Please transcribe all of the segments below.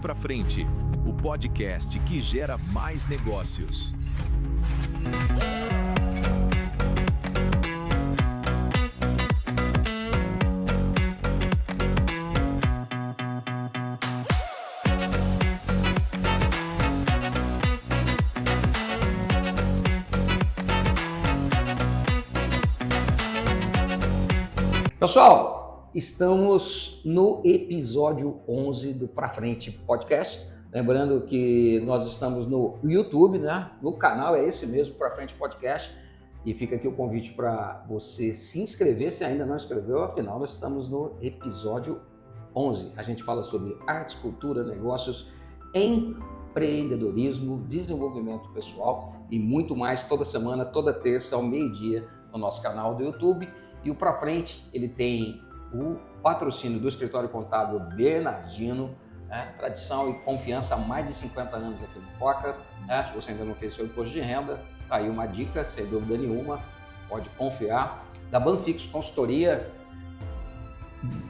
Pra Frente, o podcast que gera mais negócios. Pessoal, estamos no episódio 11 do Pra Frente Podcast. Lembrando que nós estamos no YouTube, né? No canal é esse mesmo, Pra Frente Podcast. E fica aqui o convite para você se inscrever, se ainda não inscreveu. Afinal, nós estamos no episódio 11. A gente fala sobre artes, cultura, negócios, empreendedorismo, desenvolvimento pessoal e muito mais toda semana, toda terça ao meio-dia no nosso canal do YouTube. E o Pra Frente, ele tem o patrocínio do escritório contábil Bernardino, né? Tradição e confiança há mais de 50 anos aqui no Mococa. Né? Se você ainda não fez seu imposto de renda, tá aí uma dica, sem dúvida nenhuma, pode confiar. Da Banfix Consultoria,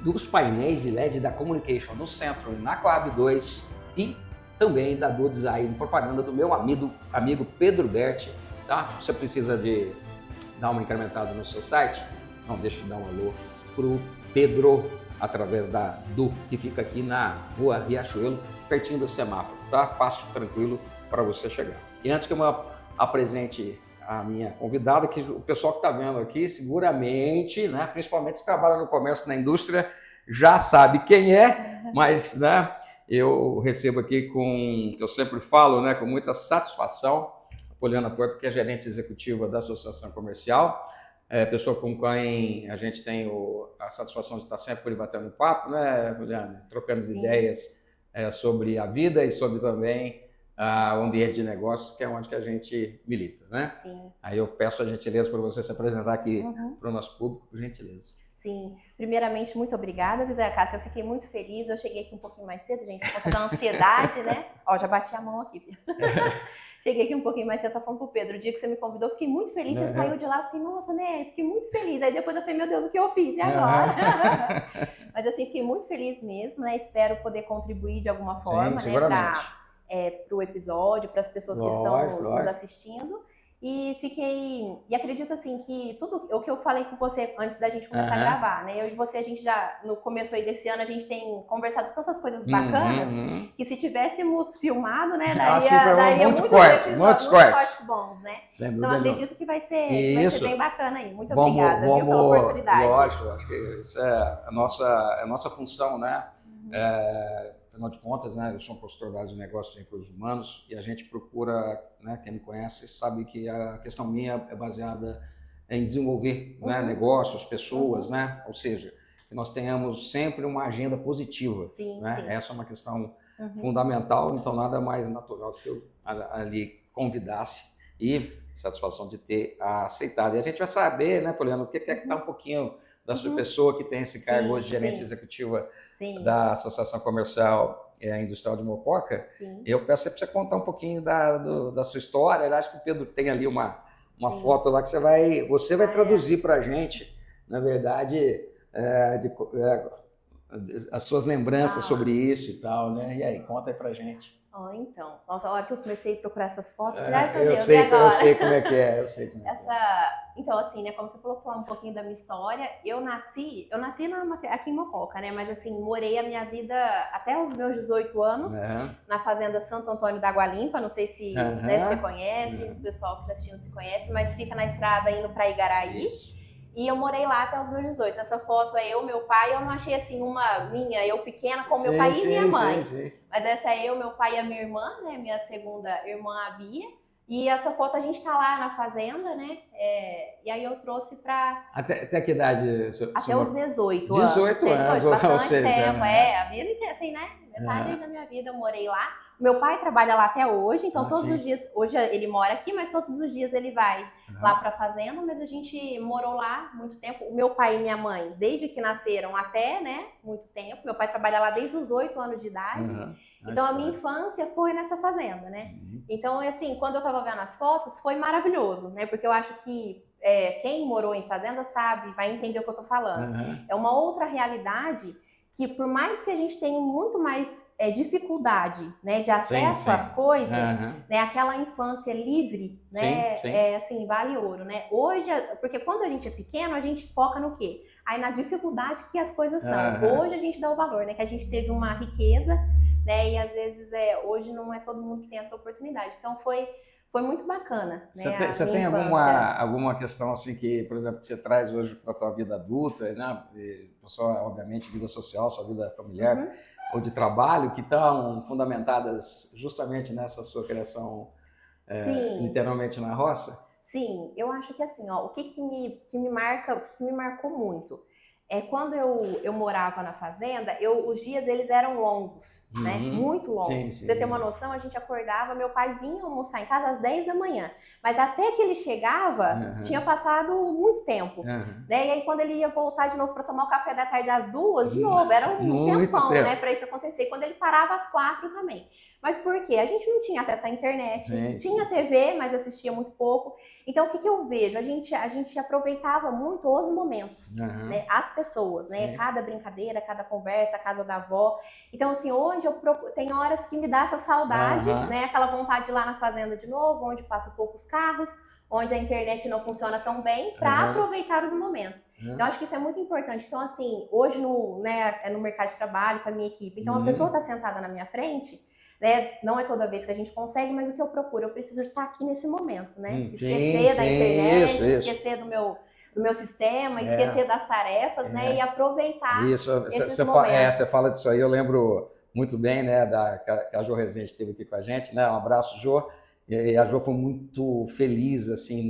dos painéis de LED da Communication no centro, na Coab 2 e também da Do Design, propaganda do meu amigo Pedro Berti. Tá? Você precisa de dar uma incrementada no seu site? Então deixa eu dar um alô pro Pedro através da Du, que fica aqui na rua Riachuelo, pertinho do semáforo, tá? Fácil, tranquilo para você chegar. E antes que eu apresente a minha convidada, que o pessoal que está vendo aqui, seguramente, né, principalmente se trabalha no comércio, na indústria, já sabe quem é, mas né, eu recebo aqui com, que eu sempre falo, né, com muita satisfação, a Poliana Porto, que é gerente executiva da Associação Comercial. Pessoa com quem a gente tem a satisfação de estar sempre por batendo papo, né, Juliana? Trocando ideias sobre a vida e sobre também o ambiente de negócios, que é onde que a gente milita, né? Sim. Aí eu peço a gentileza para você se apresentar aqui para o nosso público, por gentileza. Sim. Primeiramente, muito obrigada, José Cássio. Eu fiquei muito feliz. Eu cheguei aqui um pouquinho mais cedo, gente, por conta da ansiedade, né? Ó, já bati a mão aqui. Cheguei aqui um pouquinho mais cedo, tá falando pro Pedro. O dia que você me convidou, eu fiquei muito feliz. Você saiu de lá, eu fiquei, nossa, né? Fiquei muito feliz. Aí depois eu falei, meu Deus, o que eu fiz? E agora? Mas assim, fiquei muito feliz mesmo, né? Espero poder contribuir de alguma forma, sim, né? Para o episódio, para as pessoas que estão nos assistindo. E acredito assim que tudo o que eu falei com você antes da gente começar a gravar, né? Eu e você, a gente já, no começo aí desse ano, a gente tem conversado tantas coisas bacanas, que se tivéssemos filmado, né, daria muitos cortes bons, né? Então acredito que vai ser bem bacana aí. Muito obrigada, viu, pela oportunidade. Lógico, acho que isso é a nossa função, né? Afinal de contas, né, eu sou um consultor da área de negócios e recursos humanos e a gente procura, né, quem me conhece sabe que a questão minha é baseada em desenvolver né, negócios, pessoas, né, ou seja, que nós tenhamos sempre uma agenda positiva. Sim, né? sim. Essa é uma questão fundamental, então nada mais natural que eu ali convidasse e satisfação de ter aceitado. E a gente vai saber, né, Poliana, o que é que está um pouquinho da sua pessoa que tem esse cargo hoje de gerente executiva da Associação Comercial Industrial de Mococa. Eu peço para você contar um pouquinho da sua história. Eu acho que o Pedro tem ali uma foto lá que você vai traduzir para a gente, na verdade, as suas lembranças sobre isso e tal, né? E aí, conta aí para a gente. Então, nossa, a hora que eu comecei a procurar essas fotos, eu sei como é que é, Então, assim, né, como você falou, falar um pouquinho da minha história, eu nasci aqui em Mococa, né, mas assim, morei a minha vida até os meus 18 anos, na fazenda Santo Antônio da Água Limpa, não sei se né, você conhece, o pessoal que está assistindo se conhece, mas fica na estrada indo para Igaraí. Isso. E eu morei lá até os meus 18. Essa foto é eu, meu pai. Eu não achei assim eu pequena, com meu pai e minha mãe. Mas essa é eu, meu pai e a minha irmã, né? Minha segunda irmã, a Bia. E essa foto a gente tá lá na fazenda, né? E aí eu trouxe pra... Até que idade? Até os 18 anos. 18 anos. Bastante tempo. A vida inteira, assim, né? Metade da minha vida eu morei lá. Meu pai trabalha lá até hoje, então todos os dias... Hoje ele mora aqui, mas todos os dias ele vai lá pra fazenda. Mas a gente morou lá muito tempo. O meu pai e minha mãe, desde que nasceram até, né? Muito tempo. Meu pai trabalha lá desde os 8 anos de idade. Então a minha infância foi nessa fazenda, né? Então, assim, quando eu tava vendo as fotos, foi maravilhoso, né? Porque eu acho que quem morou em fazenda sabe, vai entender o que eu tô falando. É uma outra realidade que, por mais que a gente tenha muito mais dificuldade, né, de acesso às coisas, né, aquela infância livre, né, assim, vale ouro, né? Hoje, porque quando a gente é pequeno, a gente foca no quê? Aí na dificuldade que as coisas são. Hoje a gente dá o valor, né, que a gente teve uma riqueza, né, e às vezes hoje não é todo mundo que tem essa oportunidade. Então foi muito bacana, né? Você tem alguma questão assim que, por exemplo, que você traz hoje para a tua vida adulta, né? Só, obviamente, vida social, sua vida familiar ou de trabalho, que estão fundamentadas justamente nessa sua criação literalmente na roça? Sim, eu acho que assim, ó, o que me marcou muito quando eu morava na fazenda, os dias eles eram longos, né? Muito longos. Pra você ter uma noção, a gente acordava, meu pai vinha almoçar em casa às 10 da manhã. Mas até que ele chegava, tinha passado muito tempo. Né? E aí quando ele ia voltar de novo para tomar o café da tarde às 2, de novo, era um tempão, né, para isso acontecer. E quando ele parava às 4 também. Mas por quê? A gente não tinha acesso à internet, tinha TV, mas assistia muito pouco. Então, o que eu vejo? A gente aproveitava muito os momentos, né? As pessoas, né? Cada brincadeira, cada conversa, a casa da avó. Então, assim, hoje tem horas que me dá essa saudade, né? Aquela vontade de ir lá na fazenda de novo, onde passa poucos carros, onde a internet não funciona tão bem, para aproveitar os momentos. Então, acho que isso é muito importante. Então, assim, hoje no mercado de trabalho, com a minha equipe, então a pessoa está sentada na minha frente, né? Não é toda vez que a gente consegue, mas o que eu procuro? Eu preciso estar aqui nesse momento, né? Esquecer da internet, esquecer do meu sistema, esquecer das tarefas, né? E aproveitar esses momentos. Você fala disso aí, eu lembro muito bem, né? Que a Jo Rezende esteve aqui com a gente, né? Um abraço, Jo. E a Jo foi muito feliz, assim,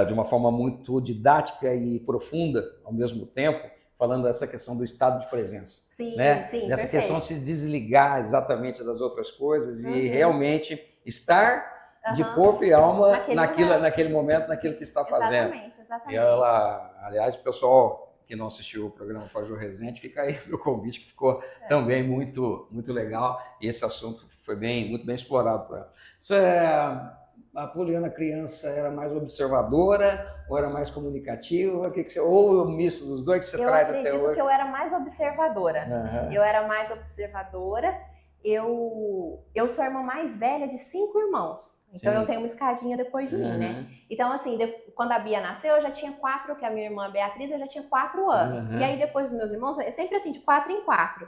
de uma forma muito didática e profunda ao mesmo tempo, falando dessa questão do estado de presença. Sim, né? sim, dessa perfeito. questão de se desligar exatamente das outras coisas e realmente estar de corpo e alma naquele momento, naquilo que está fazendo. Exatamente. E ela, aliás, o pessoal que não assistiu o programa com a Jo Rezende, fica aí o convite, que ficou também muito, muito legal, e esse assunto foi muito bem explorado por ela. A Poliana criança era mais observadora ou era mais comunicativa? Ou o misto dos dois que você traz até hoje? Eu acredito que eu era mais observadora. Eu era mais observadora. Eu sou a irmã mais velha de 5 irmãos. Então eu tenho uma escadinha depois de mim, né? Então, assim, quando a Bia nasceu, eu já tinha 4, que a minha irmã Beatriz, eu já tinha 4 anos. E aí, depois dos meus irmãos, é sempre assim, de 4 em 4.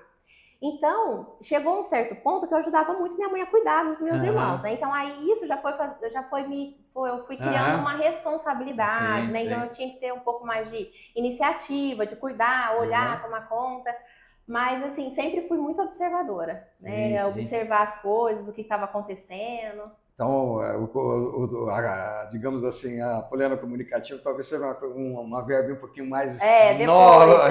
Então, chegou um certo ponto que eu ajudava muito minha mãe a cuidar dos meus irmãos, né? Então, aí isso eu fui criando uma responsabilidade, né? Então, eu tinha que ter um pouco mais de iniciativa, de cuidar, olhar, tomar conta. Mas, assim, sempre fui muito observadora, né? Observar as coisas, o que estava acontecendo. Então, digamos assim, a Poliana comunicativa talvez seja uma verba um pouquinho mais nova.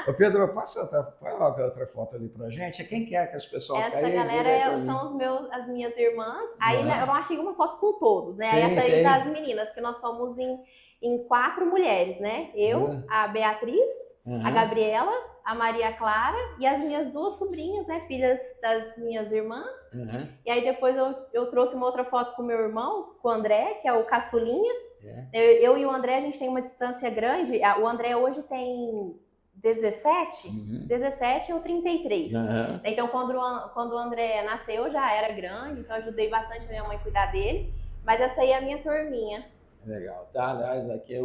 Ô Pedro, passa outra foto ali pra gente. Quem que as pessoas Essa galera são as minhas irmãs. Aí eu não achei uma foto com todos, né? Essa aí das meninas, que nós somos em 4 mulheres, né? Eu, a Beatriz, a Gabriela, a Maria Clara e as minhas 2 sobrinhas, né, filhas das minhas irmãs. E aí depois eu trouxe uma outra foto com o meu irmão, com o André, que é o caçulinha. Eu e o André, a gente tem uma distância grande. O André hoje tem 17 ou 33. Então, quando o André nasceu, já era grande, então eu ajudei bastante a minha mãe a cuidar dele. Mas essa aí é a minha turminha. Legal. Tá, aliás, aqui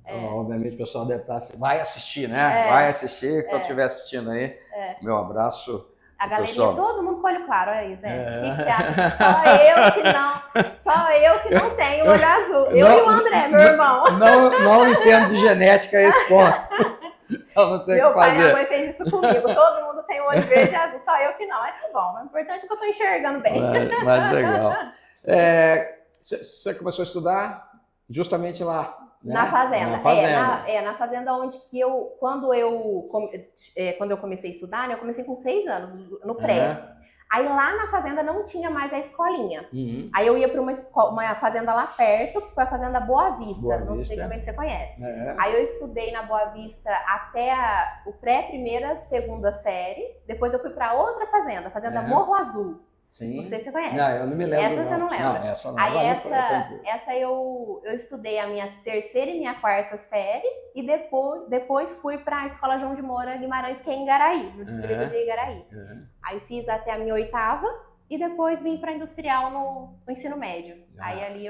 obviamente o pessoal deve estar... Vai assistir, né? Vai assistir, quando estiver assistindo aí. Meu abraço. A galeria, todo mundo com olho claro, olha isso, né? O que você acha? Que só eu que não tenho olho azul. Eu e o André, meu irmão. Não entendo de genética esse ponto. Então não tem meu que pai fazer. e minha mãe fez isso comigo. Todo mundo tem olho verde e azul, só eu que não. Mas tá bom, o importante é que eu tô enxergando bem. Mas legal. Você começou a estudar justamente lá, né? Na fazenda. Na fazenda. Na fazenda onde que quando eu comecei a estudar, né, eu comecei com 6 anos, no pré. Aí lá na fazenda não tinha mais a escolinha. Aí eu ia para uma fazenda lá perto, que foi a fazenda Boa Vista. Não sei como é que você conhece. Aí eu estudei na Boa Vista até o pré-primeira, segunda série. Depois eu fui para outra fazenda, Fazenda Morro Azul. Não sei se você conhece. Não, eu não me lembro. Essa você não lembra? Não, essa não. Aí essa eu estudei a minha 3ª e minha 4ª série e depois fui para a Escola João de Moura Guimarães, que é em Igaraí, no distrito de Igaraí. Aí fiz até a minha 8ª e depois vim para Industrial no ensino médio. Aí ali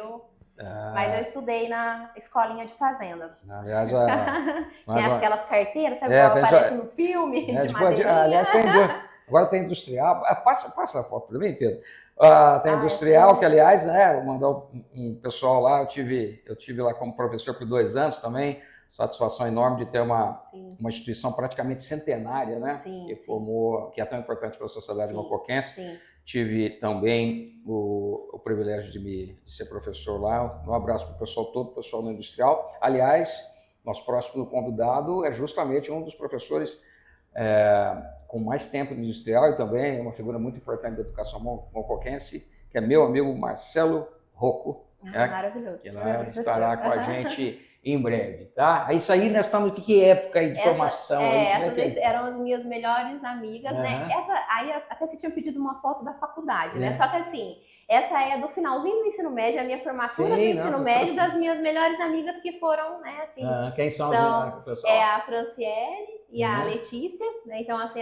mas eu estudei na escolinha de fazenda. Aliás, tem aquelas carteiras, sabe? Igual aparece no filme, de madeirinha. Aliás, agora tem industrial. Passa a foto para mim, Pedro. Tem industrial, que aliás, né, mandou um pessoal lá, eu tive lá como professor por 2 anos também, satisfação enorme de ter uma instituição praticamente centenária, né? Que é tão importante para a sociedade mocoquense. Tive também o privilégio de ser professor lá. Um abraço para o pessoal todo, o pessoal do industrial. Aliás, nosso próximo convidado é justamente um dos professores com mais tempo no industrial e também é uma figura muito importante da educação mocoquense, que é meu amigo Marcelo Rocco. Maravilhoso. Que estará com a gente em breve, tá? Isso aí nós estamos em que época aí de formação? Essas eram as minhas melhores amigas, né? Aí até você tinha pedido uma foto da faculdade, né? Só que assim, essa é do finalzinho do ensino médio, a minha formatura do ensino médio, das minhas melhores amigas que foram, né, assim... Quem são as pessoal? É a Franciele e a Letícia, né? Então, assim,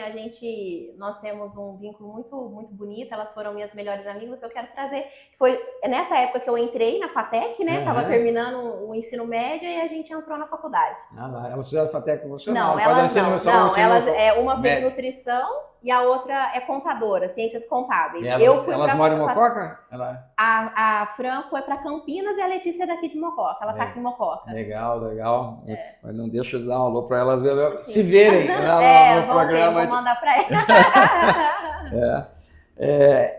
nós temos um vínculo muito, muito bonito, elas foram minhas melhores amigas, o que eu quero trazer foi nessa época que eu entrei na FATEC, né? Tava terminando o ensino médio e a gente entrou na faculdade. Elas fizeram FATEC com você? Não, elas uma fez nutrição e a outra é contadora, ciências contábeis. Elas moram em Mococa? A Fran foi para Campinas e a Letícia é daqui de Mococa. Ela tá aqui em Mococa. Legal. Mas não deixa de dar um alô para elas se verem no programa. Vou mandar para elas.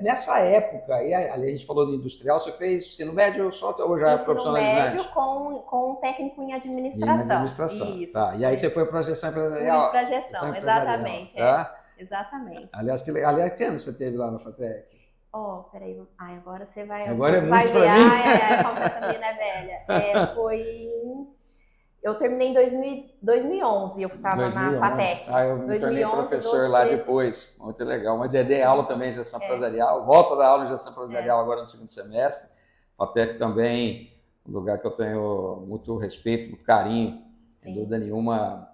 Nessa época, e a gente falou de industrial, você fez ensino médio ou já profissionalizante? Ensino médio com técnico em administração. Isso. Tá. E aí você foi para a gestão empresarial? Fui para a gestão, exatamente. Tá? Exatamente. Aliás, que ano você teve lá na FATEC? Peraí. Agora você vai... Agora é muito vai ver. Pra mim. Como essa menina é velha. Eu terminei em 2011, eu estava na FATEC. Eu me tornei professor lá depois. Muito legal. Mas dei aula também em gestão empresarial. Volto a dar aula em gestão empresarial agora no 2º semestre. FATEC também, um lugar que eu tenho muito respeito, muito carinho. Sem dúvida nenhuma,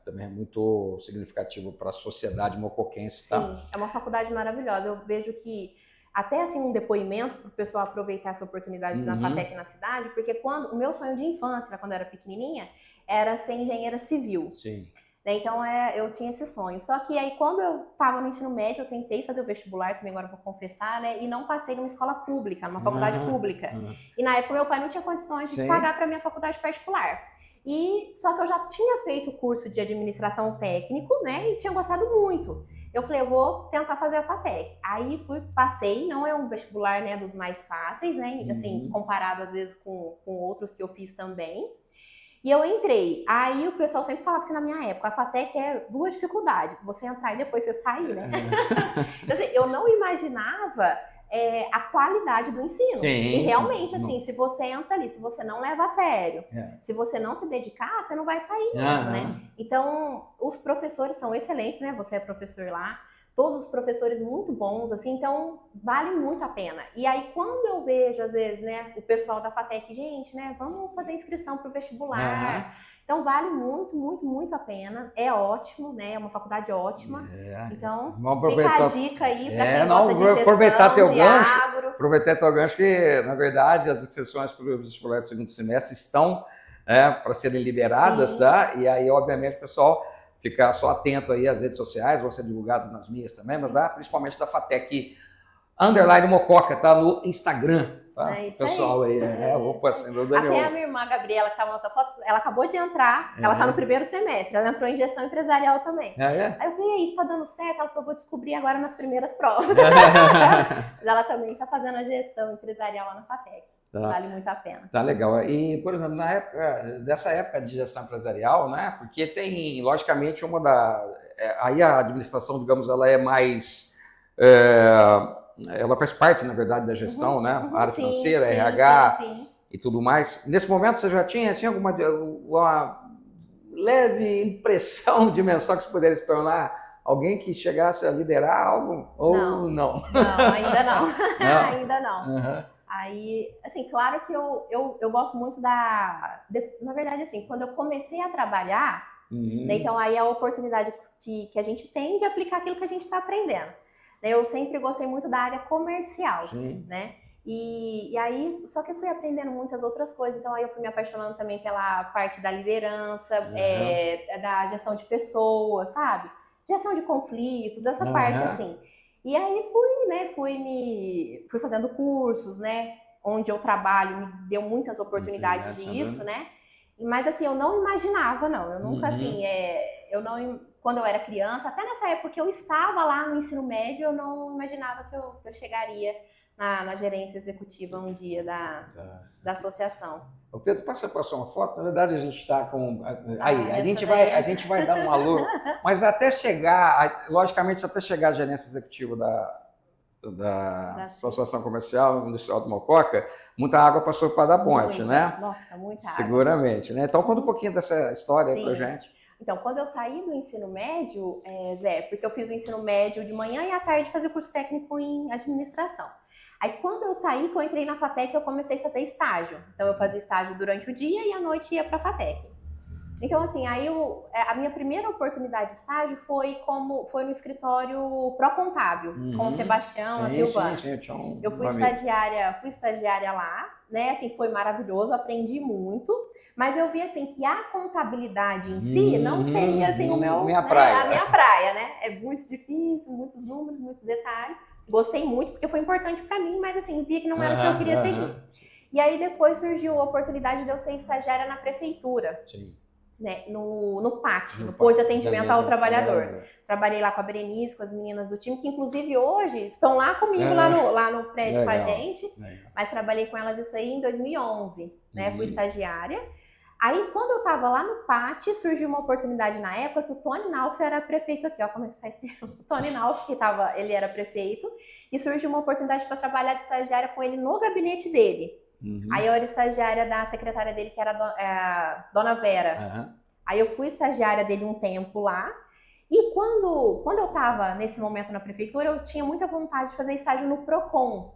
também é muito significativo para a sociedade mocoquense. Tá? Sim, é uma faculdade maravilhosa. Eu vejo que até assim um depoimento para o pessoal aproveitar essa oportunidade na FATEC na cidade, porque o meu sonho de infância, quando eu era pequenininha, era ser engenheira civil. Sim. Então eu tinha esse sonho. Só que aí quando eu estava no ensino médio, eu tentei fazer o vestibular, também agora vou confessar, né? E não passei numa escola pública, numa faculdade pública. E na época meu pai não tinha condições de pagar para minha faculdade particular. Só que eu já tinha feito o curso de administração técnico, né? E tinha gostado muito. Eu falei, eu vou tentar fazer a FATEC. Aí passei, não é um vestibular, né, dos mais fáceis, né? Assim, comparado às vezes com outros que eu fiz também. E eu entrei. Aí o pessoal sempre falava assim na minha época, a FATEC é 2 dificuldades, você entrar e depois você sair, né? Então, assim, eu não imaginava a qualidade do ensino. E realmente, assim, se você entra ali, se você não leva a sério, se você não se dedicar, você não vai sair mesmo, né? Então, os professores são excelentes, né? Você é professor lá, todos os professores muito bons, assim, então vale muito a pena. E aí, quando eu vejo, às vezes, né, o pessoal da FATEC, gente, né, vamos fazer inscrição para o vestibular. Então, vale muito, muito, muito a pena. É ótimo, né? É uma faculdade ótima. Então, fica a dica aí para quem gosta de gestão, de agro. Aproveitar teu gancho que, na verdade, as inscrições para o vestibular do 2º semestre estão para serem liberadas, tá? E aí, obviamente, o pessoal ficar só atento aí às redes sociais, vão ser divulgadas nas minhas também, mas principalmente da FATEC _Mococa, tá? No Instagram. Tá? É isso pessoal aí. Até a minha irmã Gabriela, que estava na outra foto, ela acabou de entrar, ela está no 1º semestre, ela entrou em gestão empresarial também. Aí eu falei, aí, está dando certo? Ela falou, vou descobrir agora nas primeiras provas. Mas ela também está fazendo a gestão empresarial lá na FATEC. Vale muito a pena. Tá legal. E, por exemplo, dessa época de gestão empresarial, né? Porque tem, logicamente, aí a administração, digamos, ela é mais... ela faz parte, na verdade, da gestão, né? A área financeira, RH e tudo mais. Nesse momento, você já tinha assim, uma leve impressão, dimensão que você poderia se tornar alguém que chegasse a liderar algo ou não? Não, ainda não. Não? Ainda não. Uhum. Aí, assim, claro que eu gosto muito na verdade, assim, quando eu comecei a trabalhar, né, então aí é a oportunidade que a gente tem de aplicar aquilo que a gente está aprendendo. Eu sempre gostei muito da área comercial, Sim. né? E aí, só que eu fui aprendendo muitas outras coisas, então aí eu fui me apaixonando também pela parte da liderança, da gestão de pessoas, sabe? Gestão de conflitos, essa parte assim. E aí fui fazendo cursos, né? Onde eu trabalho me deu muitas oportunidades disso, né? Mas assim, eu não imaginava, não. Eu nunca assim, quando eu era criança, até nessa época que eu estava lá no ensino médio, eu não imaginava que eu chegaria na gerência executiva um dia da associação. O Pedro, passou uma foto? Na verdade, a gente está com... Aí, a gente vai dar um alô, mas até chegar, logicamente, até chegar à gerência executiva da Associação Comercial Industrial do Mococa, muita água passou para dar ponte, né? Nossa, muita água. Seguramente, né? Então, conta um pouquinho dessa história para a gente. Então, quando eu saí do ensino médio, Zé, porque eu fiz o ensino médio de manhã e à tarde fazia o curso técnico em administração. Aí, quando eu saí, que eu entrei na FATEC, eu comecei a fazer estágio. Então, eu fazia estágio durante o dia e à noite ia para a FATEC. Então, assim, aí a minha primeira oportunidade de estágio foi no escritório pró-contábil, com o Sebastião, a Silvana. Eu fui estagiária lá, né? Assim, foi maravilhoso, aprendi muito, mas eu vi assim que a contabilidade em si não seria assim a minha praia, né? É muito difícil, muitos números, muitos detalhes. Gostei muito porque foi importante para mim, mas assim, via que não era o que eu queria seguir. E aí depois surgiu a oportunidade de eu ser estagiária na prefeitura. Sim. Né, no PAT, no Posto de Atendimento ao Trabalhador. Trabalhei lá com a Berenice, com as meninas do time, que inclusive hoje estão lá comigo, lá no prédio com a gente, mas trabalhei com elas isso aí em 2011, né, fui estagiária. Aí, quando eu estava lá no PAT, surgiu uma oportunidade na época que o Tony Nauf era prefeito aqui, ó, como é que faz tempo? O Tony Nauf, ele era prefeito, e surgiu uma oportunidade para trabalhar de estagiária com ele no gabinete dele. Aí eu era estagiária da secretária dele, que era a Dona Vera. Aí eu fui estagiária dele um tempo lá. E quando eu estava nesse momento na prefeitura, eu tinha muita vontade de fazer estágio no PROCON.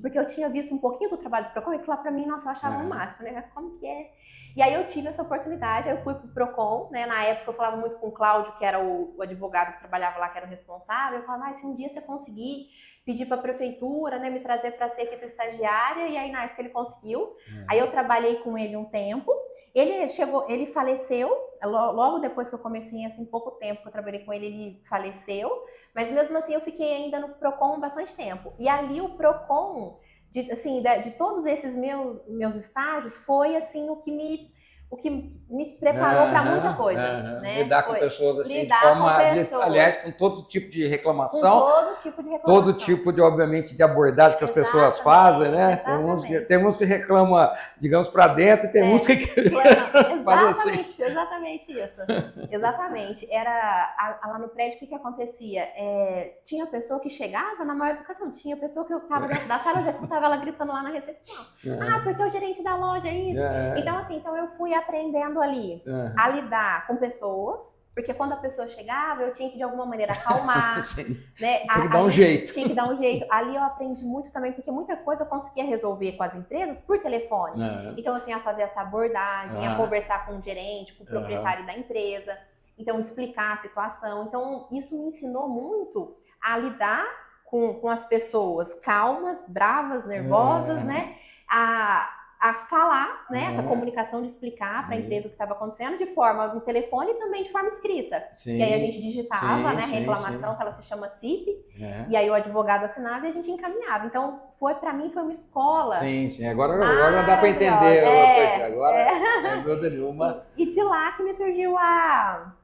Porque eu tinha visto um pouquinho do trabalho do PROCON e lá para mim, nossa, eu achava um máximo, né? Como que é? E aí eu tive essa oportunidade, aí eu fui pro PROCON, né? Na época eu falava muito com o Cláudio, que era o advogado que trabalhava lá, que era o responsável. Eu falava, se um dia você conseguir pedir para a prefeitura, né, me trazer para ser aqui tua estagiária, e aí na época ele conseguiu. Aí eu trabalhei com ele um tempo. Ele faleceu, logo depois que eu comecei, assim, pouco tempo que eu trabalhei com ele, ele faleceu, mas mesmo assim eu fiquei ainda no PROCON bastante tempo. E ali o PROCON, de todos esses meus estágios, foi assim o que me preparou para muita coisa. Né? Lidar com pessoas assim, de forma, aliás, com todo tipo de reclamação. Com todo tipo de reclamação. Todo tipo de, obviamente, de abordagem que as pessoas fazem, né? Tem uns que reclamam, digamos, para dentro, e tem uns que fazem assim. Exatamente isso. Exatamente. Lá no prédio, o que acontecia? Tinha pessoa que chegava na maior educação, tinha pessoa que eu estava dentro da sala, eu já escutava ela gritando lá na recepção. Porque o gerente da loja é isso. Então eu fui aprendendo ali a lidar com pessoas, porque quando a pessoa chegava, eu tinha que de alguma maneira acalmar, né? Tinha que dar um jeito. Tinha que dar um jeito. Ali eu aprendi muito também, porque muita coisa eu conseguia resolver com as empresas por telefone. Então, assim, a fazer essa abordagem, a conversar com o gerente, com o proprietário da empresa, então explicar a situação. Então, isso me ensinou muito a lidar com as pessoas calmas, bravas, nervosas, né? A falar, né, essa comunicação de explicar para a empresa o que estava acontecendo de forma no telefone e também de forma escrita. Que aí a gente digitava, né, reclamação, que ela se chama CIP, e aí o advogado assinava e a gente encaminhava. Então, para mim, foi uma escola. Sim, agora dá para entender. Agora, não dúvida nenhuma. E de lá que me surgiu a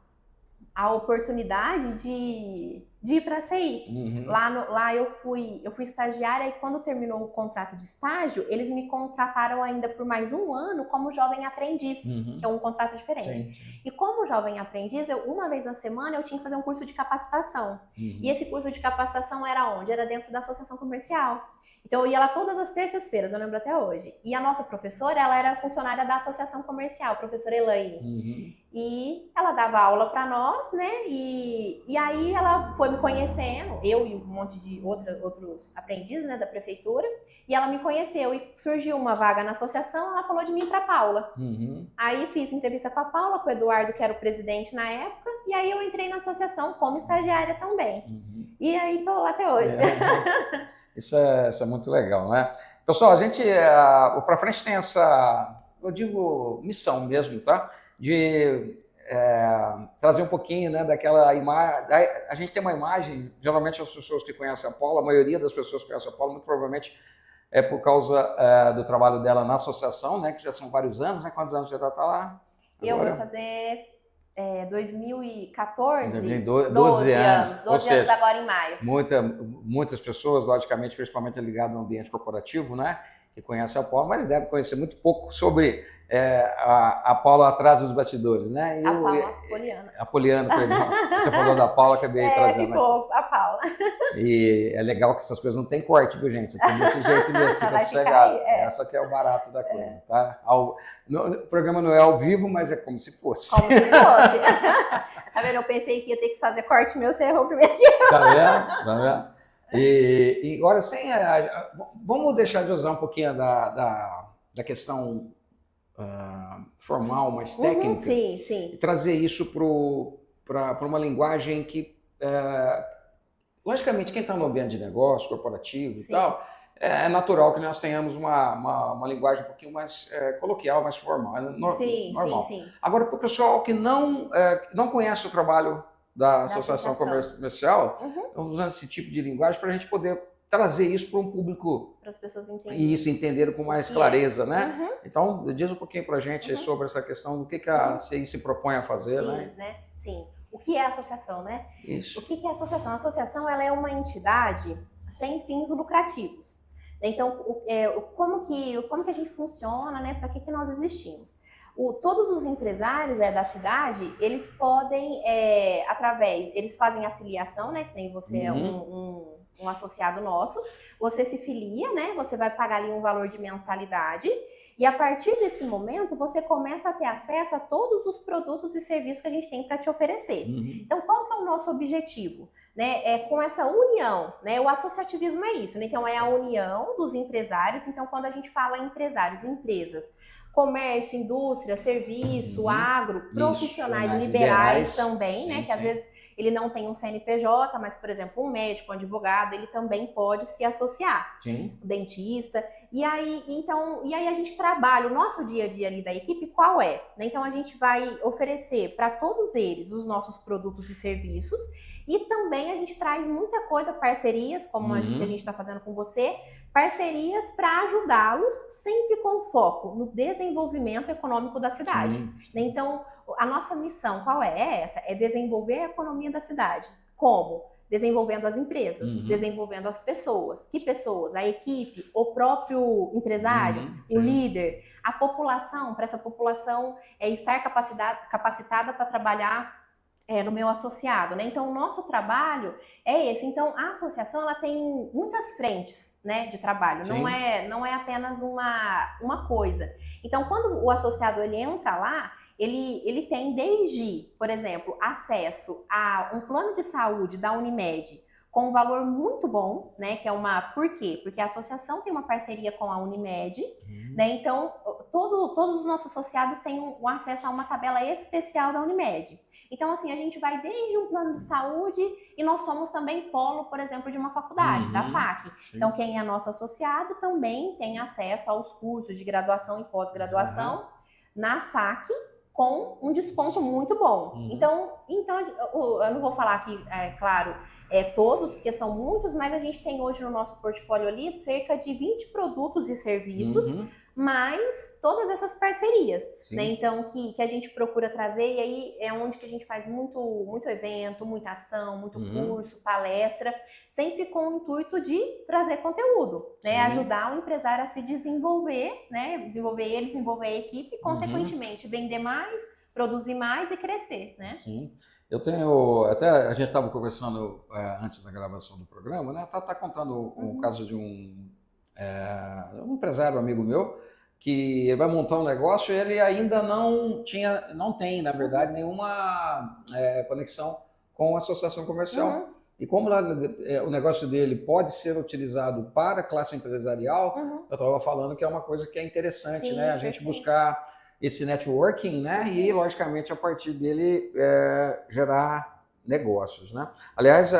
oportunidade de ir para a CI. Lá eu fui estagiária e quando terminou o contrato de estágio, eles me contrataram ainda por mais um ano como jovem aprendiz, que é um contrato diferente. E como jovem aprendiz, uma vez na semana eu tinha que fazer um curso de capacitação. E esse curso de capacitação era onde? Era dentro da associação comercial. Então eu ia lá todas as terças-feiras, eu lembro até hoje. E a nossa professora, ela era funcionária da associação comercial, a professora Elaine. E ela dava aula para nós, né? E aí ela foi me conhecendo, eu e um monte de outros aprendizes, né, da prefeitura, e ela me conheceu e surgiu uma vaga na associação, ela falou de mim para Paula. Aí fiz entrevista com a Paula, com o Eduardo, que era o presidente na época, e aí eu entrei na associação como estagiária também. E aí tô lá até hoje. Isso é muito legal, né? Pessoal, a gente, o Pra Frente tem essa, eu digo, missão mesmo, tá? De trazer um pouquinho, né, daquela imagem. A gente tem uma imagem, geralmente as pessoas que conhecem a Paula, a maioria das pessoas que conhecem a Paula, muito provavelmente é por causa do trabalho dela na associação, né, que já são vários anos, né? Quantos anos você já está lá? Eu vou fazer 2014, 12 anos. 12 anos agora em maio. Muitas pessoas, logicamente, principalmente ligadas no ambiente corporativo, né, que conhecem a Paula, mas devem conhecer muito pouco sobre a Paula atrás dos bastidores, né? A Paula Poliana. A Poliana, perdão. Você falou da Paula, acabei trazendo. Ficou a Paula. E é legal que essas coisas não tem corte, viu, gente? Tem desse jeito mesmo, fica sossegado. Essa que é o barato da coisa, tá? O programa não é ao vivo, mas é como se fosse. Como se fosse. Tá vendo? Eu pensei que ia ter que fazer corte meu, você errou primeiro. Tá vendo? Tá vendo? E agora, vamos deixar de usar um pouquinho da questão formal, mais técnica, sim. E trazer isso para uma linguagem que, logicamente, quem está no ambiente de negócio, corporativo e tal, é natural que nós tenhamos uma linguagem um pouquinho mais coloquial, mais formal, normal. Sim. Agora, para o pessoal que não conhece o trabalho da Associação Comercial, estamos usando esse tipo de linguagem para a gente poder trazer isso para um público, para as pessoas entenderem. E isso, entenderem com mais clareza, né? Então, diz um pouquinho para a gente sobre essa questão do que a CI se propõe a fazer, né? Sim. O que é a associação, né? Isso. O que é a associação? A associação, ela é uma entidade sem fins lucrativos. Então, como que a gente funciona, né? Para que nós existimos? Todos os empresários da cidade, eles podem, eles fazem afiliação, né? Que nem você é um associado nosso, você se filia, né? Você vai pagar ali um valor de mensalidade e a partir desse momento você começa a ter acesso a todos os produtos e serviços que a gente tem para te oferecer. Então, qual que é o nosso objetivo? Né? Com essa união, né? O associativismo é isso, né? Então é a união dos empresários. Então, quando a gente fala empresários, empresas, comércio, indústria, serviço, agro, profissionais liberais também, né? Que às vezes ele não tem um CNPJ, mas, por exemplo, um médico, um advogado, ele também pode se associar. O dentista. E aí a gente trabalha, o nosso dia a dia ali da equipe, qual é? Então, a gente vai oferecer para todos eles os nossos produtos e serviços e também a gente traz muita coisa, parcerias, como a gente está fazendo com você, parcerias para ajudá-los, sempre com foco no desenvolvimento econômico da cidade. Então, a nossa missão, qual é? É essa, é desenvolver a economia da cidade. Como? Desenvolvendo as empresas, desenvolvendo as pessoas. Que pessoas? A equipe, o próprio empresário, o líder, a população, para essa população estar capacitada para trabalhar no meu associado, né? Então, o nosso trabalho é esse. Então, a associação, ela tem muitas frentes, né, de trabalho. Não é apenas uma coisa. Então, quando o associado ele entra lá, ele tem desde, por exemplo, acesso a um plano de saúde da Unimed com um valor muito bom, né? Que é por quê? Porque a associação tem uma parceria com a Unimed, né? Então, todos os nossos associados têm um acesso a uma tabela especial da Unimed. Então, assim, a gente vai desde um plano de saúde e nós somos também polo, por exemplo, de uma faculdade, da FAC. Então, quem é nosso associado também tem acesso aos cursos de graduação e pós-graduação na FAC com um desconto muito bom. Então, eu não vou falar aqui, claro, todos, porque são muitos, mas a gente tem hoje no nosso portfólio ali cerca de 20 produtos e serviços, mais todas essas parcerias, né? Então, que a gente procura trazer, e aí é onde que a gente faz muito evento, muita ação, muito curso, palestra, sempre com o intuito de trazer conteúdo, né? Ajudar o empresário a se desenvolver, né? Desenvolver a equipe e, consequentemente, vender mais, produzir mais e crescer, né? Eu tenho, até a gente estava conversando antes da gravação do programa, né? Tá contando o caso de um empresário amigo meu, que ele vai montar um negócio, ele ainda não tem, na verdade, nenhuma conexão com a associação comercial. E como o negócio dele pode ser utilizado para a classe empresarial, eu estava falando que é uma coisa que é interessante, né? A gente buscar esse networking, né? E, logicamente, a partir dele gerar negócios, né? Aliás,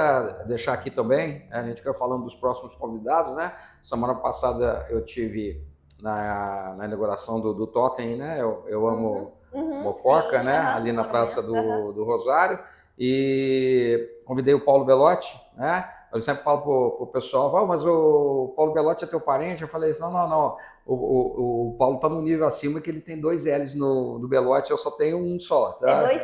deixar aqui também, a gente quer falando dos próximos convidados, né? Semana passada eu tive na inauguração do Totem, né? Eu amo mococa, né? Ali na Praça do Rosário. E convidei o Paulo Belotti, né? Eu sempre falo pro pessoal, mas o Paulo Belotti é teu parente? Eu falei assim, não. O Paulo está num nível acima que ele tem 2 L's no Belotti, eu só tenho um só. Tá? É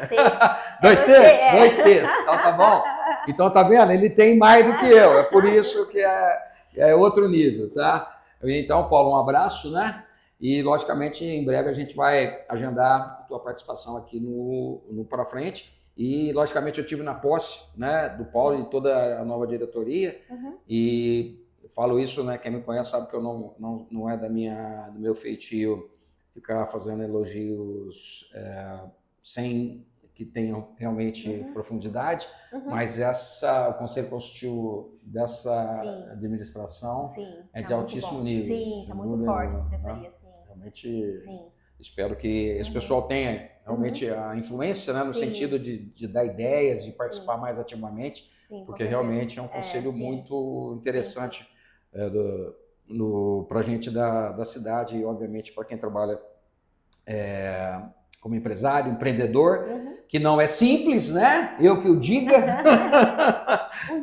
2T. 2 T's, então tá bom? Então tá vendo? Ele tem mais do que eu, é por isso que é outro nível, tá? Então, Paulo, um abraço, né? E, logicamente, em breve a gente vai agendar a tua participação aqui no Pra Frente. E, logicamente, eu estive na posse, né, do Paulo e toda a nova diretoria. E eu falo isso, né, quem me conhece sabe que eu não é do meu feitio ficar fazendo elogios sem que tenham realmente profundidade, mas o Conselho Consultivo dessa administração é de altíssimo nível. Sim, está muito forte a diretoria, sim. Realmente... Sim. Espero que esse pessoal tenha realmente a influência, né, no sentido de dar ideias, de participar mais ativamente, porque realmente é um conselho muito interessante para a gente da cidade e, obviamente, para quem trabalha como empresário, empreendedor, que não é simples, né? Eu que o diga,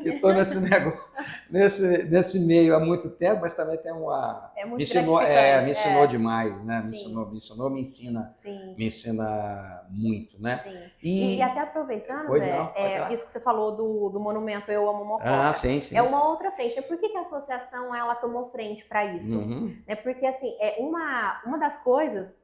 que estou nesse meio há muito tempo, mas também tem me ensinou demais, né? Me ensina muito, né? Sim. E até aproveitando, isso que você falou do monumento Eu Amo Mococa, sim. Uma outra frente. Por que a associação ela tomou frente para isso? Porque assim, uma das coisas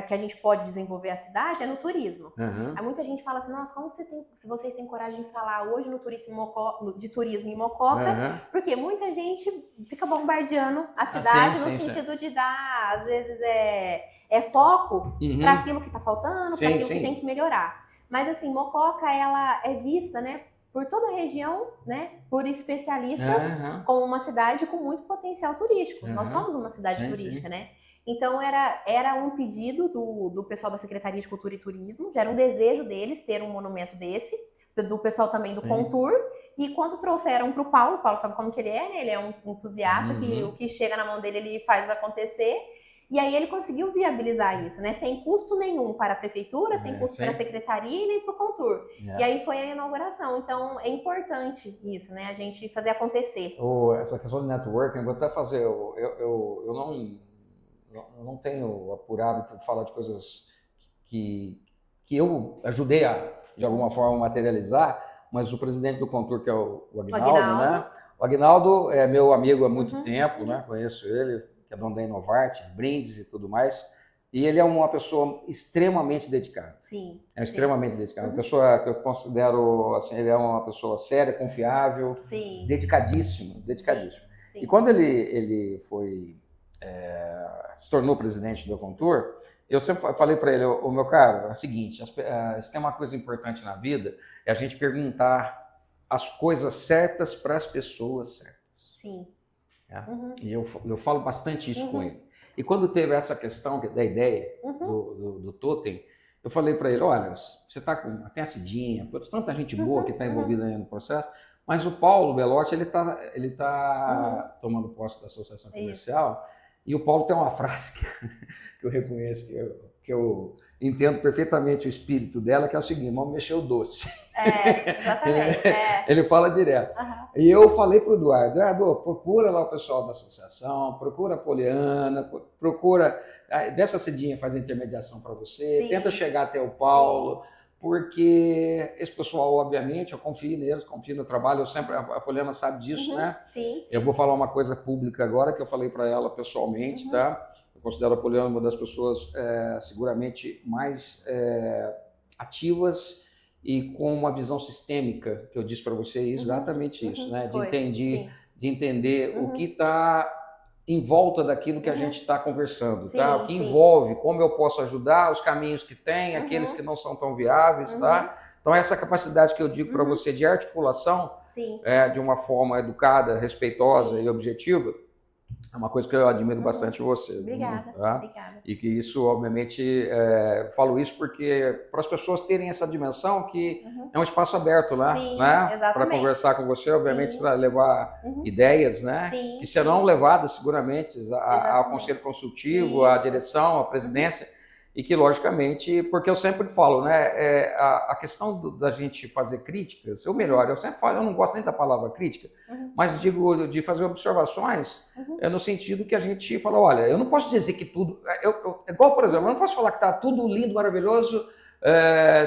que a gente pode desenvolver a cidade é no turismo. Aí muita gente fala assim, nossa, como se vocês têm coragem de falar hoje de turismo em Mococa, porque muita gente fica bombardeando a cidade no sentido de dar, às vezes, foco para aquilo que está faltando, para aquilo que tem que melhorar. Mas assim, Mococa, ela é vista, né, por toda a região, né, por especialistas, como uma cidade com muito potencial turístico. Nós somos uma cidade turística, né? Então, era um pedido do pessoal da Secretaria de Cultura e Turismo, já era um desejo deles ter um monumento desse, do pessoal também do Contour, e quando trouxeram para o Paulo sabe como que ele é, né? Ele é um entusiasta, que o que chega na mão dele, ele faz acontecer, e aí ele conseguiu viabilizar isso, né? Sem custo nenhum para a Prefeitura, sem custo para a Secretaria e nem para o Contour. E aí foi a inauguração, então é importante isso, né? A gente fazer acontecer. Essa questão de networking, eu vou até fazer, eu não tenho por hábito de falar de coisas que eu ajudei de alguma forma, materializar, mas o presidente do Contour, que é o Aguinaldo, né? O Aguinaldo é meu amigo há muito tempo, né? Conheço ele, que é dono da Inovarte, Brindes e tudo mais. E ele é uma pessoa extremamente dedicada. Sim. Extremamente dedicada. Uma pessoa que eu considero, assim, ele é uma pessoa séria, confiável, dedicadíssimo. Sim. E quando ele foi... se tornou presidente do Contour, eu sempre falei para ele, meu caro, é o seguinte, se tem uma coisa importante na vida, é a gente perguntar as coisas certas para as pessoas certas. Sim. E eu falo bastante isso com ele. E quando teve essa questão da ideia do Totem, eu falei para ele, olha, você tem a Cidinha, tanta gente boa que está envolvida aí no processo, mas o Paulo Belotti, ele tá tomando posse da Associação Comercial. E o Paulo tem uma frase que eu reconheço, que eu entendo perfeitamente o espírito dela, que é o seguinte, vamos mexer o doce. Exatamente. Ele fala direto. E eu falei para o Eduardo, procura lá o pessoal da associação, procura a Poliana, procura, dessa Cidinha faz a intermediação para você, tenta chegar até o Paulo, porque esse pessoal, obviamente, eu confio neles, confio no trabalho, a Poliana sabe disso, né? Sim. Eu vou falar uma coisa pública agora, que eu falei para ela pessoalmente, tá? Eu considero a Poliana uma das pessoas seguramente mais ativas e com uma visão sistêmica, que eu disse para você, exatamente isso, né? De entender o que está em volta daquilo que a gente está conversando, Sim, tá? O que sim. envolve como eu posso ajudar, os caminhos que tem, aqueles que não são tão viáveis, tá? Então, essa capacidade que eu digo para você de articulação, de uma forma educada, respeitosa e objetiva, é uma coisa que eu admiro bastante em você. Obrigada, tá? obrigada. E que isso, obviamente, falo isso porque para as pessoas terem essa dimensão que é um espaço aberto lá, né? Para conversar com você, obviamente, para levar ideias, né? Que serão levadas seguramente ao conselho consultivo, à direção, à presidência. E que, logicamente, porque eu sempre falo, né, a questão da gente fazer críticas, ou melhor, eu sempre falo, eu não gosto nem da palavra crítica, mas digo de fazer observações, no sentido que a gente fala, olha, eu não posso dizer que tudo, igual, por exemplo, eu não posso falar que está tudo lindo, maravilhoso,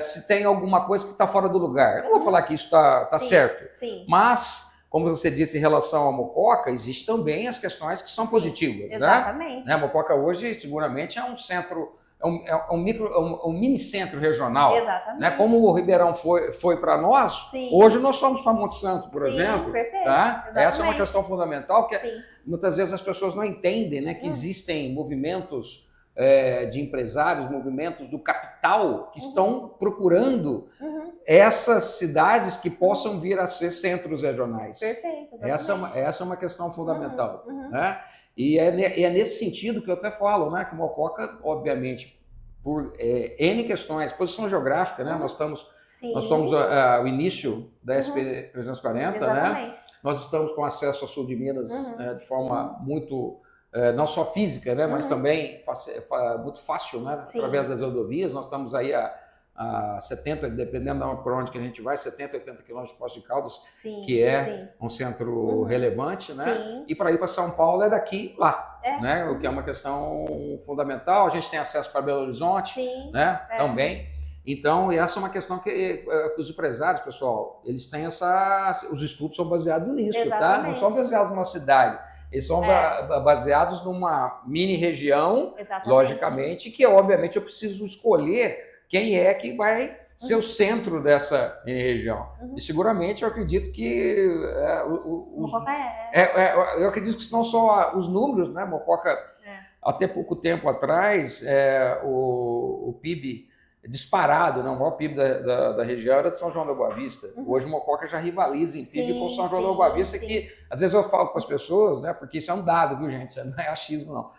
se tem alguma coisa que está fora do lugar. Eu não vou falar que isso está certo, mas... Como você disse em relação à Mococa, existem também as questões que são positivas. Exatamente. Né? A Mococa hoje, seguramente, é um centro, um mini centro regional. Exatamente. Né? Como o Ribeirão foi para nós, hoje nós somos para Monte Santo, por exemplo. Perfeito. Tá? Essa é uma questão fundamental, que muitas vezes as pessoas não entendem, né, que existem movimentos de empresários, movimentos do capital que estão procurando essas cidades que possam vir a ser centros regionais. Perfeito, essa é uma questão fundamental. Né? E é nesse sentido que eu até falo, né, que Mococa, obviamente, por N questões, posição geográfica, né, nós somos o início da SP-340, né? Nós estamos com acesso ao sul de Minas de forma muito... não só física, né, mas também muito fácil, né, através das rodovias. Nós estamos aí a 70, dependendo de por onde que a gente vai, 70, 80 quilômetros de Poços de Caldas, que é um centro relevante, né? E para ir para São Paulo é daqui lá, né? O que é uma questão fundamental. A gente tem acesso para Belo Horizonte, né? Também. Então, essa é uma questão que os empresários, pessoal, eles têm os estudos são baseados nisso, tá? Não são baseados numa cidade. Eles são baseados numa mini região, logicamente, que obviamente eu preciso escolher quem é que vai ser o centro dessa mini região. E seguramente eu acredito que eu acredito que não só os números, né, Mococa, até pouco tempo atrás, o PIB disparado, né? O maior PIB da região era de São João da Boa Vista. Hoje o Mococa já rivaliza em PIB com São João da Boa Vista, que às vezes eu falo para as pessoas, né? Porque isso é um dado, viu, gente? Isso não é achismo, não.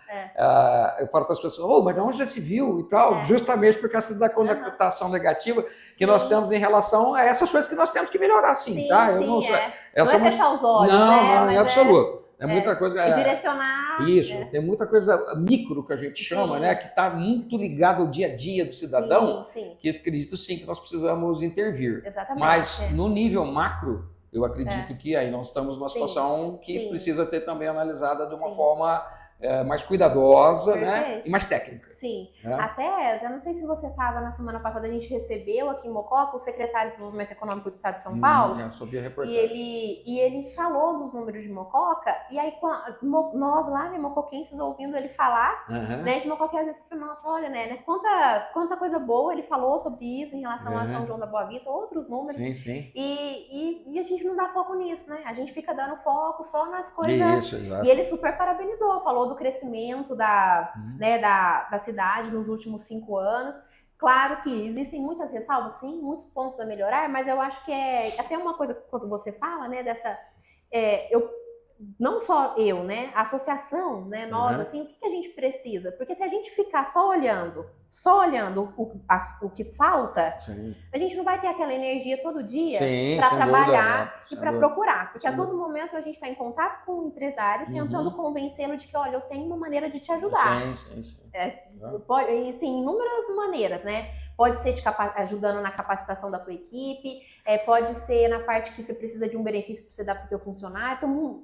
Eu falo para as pessoas, mas de onde já se viu e tal? Justamente por causa da conotação negativa que nós temos em relação a essas coisas que nós temos que melhorar, tá? Não é fechar os olhos, né? Não, é absoluto. Muita coisa. Direcionar. Isso, tem muita coisa micro que a gente chama, né? Que está muito ligado ao dia a dia do cidadão, que eu acredito sim que nós precisamos intervir. Exatamente. Mas no nível macro, eu acredito que aí nós estamos numa situação que precisa ser também analisada de uma forma mais cuidadosa, né? E mais técnica. Até, eu não sei se você estava na semana passada, a gente recebeu aqui em Mococa o secretário de Desenvolvimento Econômico do Estado de São Paulo. Eu soube a reportagem. E ele falou dos números de Mococa, e aí nós lá, né, mocoquenses, ouvindo ele falar, né, de Mococa, às vezes eu falei, nossa, olha, né, quanta coisa boa ele falou sobre isso em relação a São João da Boa Vista, outros números. E a gente não dá foco nisso, né? A gente fica dando foco só nas coisas. Isso, exato. E ele super parabenizou, falou do crescimento da cidade nos últimos 5 anos. Claro que existem muitas ressalvas, sim, muitos pontos a melhorar, mas eu acho que até uma coisa quando você fala, né, dessa... não só eu, né, a associação, né, nós, assim, o que a gente precisa? Porque se a gente ficar só olhando o que falta, a gente não vai ter aquela energia todo dia para trabalhar e para procurar. Porque a todo momento a gente está em contato com o empresário, tentando convencê-lo de que, olha, eu tenho uma maneira de te ajudar. Em inúmeras maneiras, né? Pode ser ajudando na capacitação da tua equipe, pode ser na parte que você precisa de um benefício para você dar para o teu funcionário, então,